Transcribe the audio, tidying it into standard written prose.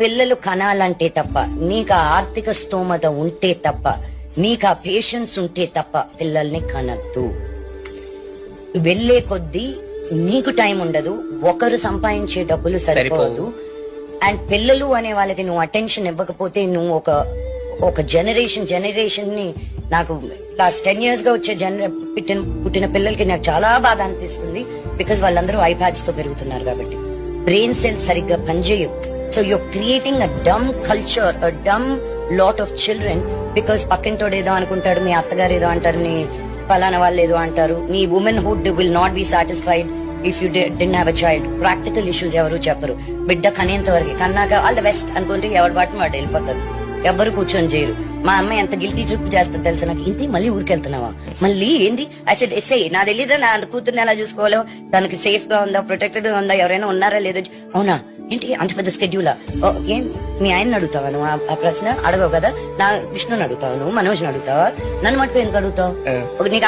పిల్లలు కనాలంటే తప్ప, నీకు ఆ ఆర్థిక స్తోమత ఉంటే తప్ప, నీకు ఆ పేషెన్స్ ఉంటే తప్ప పిల్లల్ని కనద్దు. వెళ్లే కొద్దీ నీకు టైం ఉండదు, ఒకరు సంపాదించే డబ్బులు సరిపోదు. అండ్ పిల్లలు అనే వాళ్ళకి నువ్వు అటెన్షన్ ఇవ్వకపోతే నువ్వు ఒక జనరేషన్ ని, నాకు లాస్ట్ 10 years గా వచ్చే పుట్టిన పిల్లలకి నాకు చాలా బాధ అనిపిస్తుంది. బికాస్ వాళ్ళందరూ ఐప్యాడ్స్ తో పెరుగుతున్నారు కాబట్టి బ్రెయిన్ సెల్స్ సరిగ్గా పనిచేయవు. So you're creating a dumb culture, a dumb lot of children. Because పక్కింటోడు ఏదో అనుకుంటాడు, మీ అత్తగారు ఏదో అంటారు, నీ ఫలానా వాళ్ళు ఏదో అంటారు. నీ women hood will not be satisfied if you didn't have a child. Practical issues ఎవరు చెప్పరు. బిడ్డ కనేంత వరకు, కన్నాక ఆల్ ద బెస్ట్ అనుకుంటే ఎవరి బాటిని వాడు వెళ్ళిపోతారు, ఎవ్వరు కూర్చొని చేయరు. మా అమ్మాయి ఎంత గిల్టీ ట్రిప్ చేస్తుంది తెలుసా నాకు. ఇంటి మళ్ళీ ఊరికి వెళ్తున్నావా, మళ్ళీ ఏంది అసలు ఎస్ఐ నా తెలీదా, నా కూతుర్ని ఎలా చూసుకోవాలో, తనకి సేఫ్ గా ఉందా, ప్రొటెక్టెడ్ గా ఉందా, ఎవరైనా ఉన్నారా లేదో. అవునా ఏంటి అంత పెద్ద స్కెడ్యూలా? ఏం మీ ఆయన్ని అడుగుతావా నువ్వు? ఆ ప్రశ్న అడగవు కదా. నా విష్ణుని అడుగుతావు, నువ్వు మనోజ్ని అడుగుతావా, నన్ను మటుకు ఎందుకు అడుగుతావు? నీకు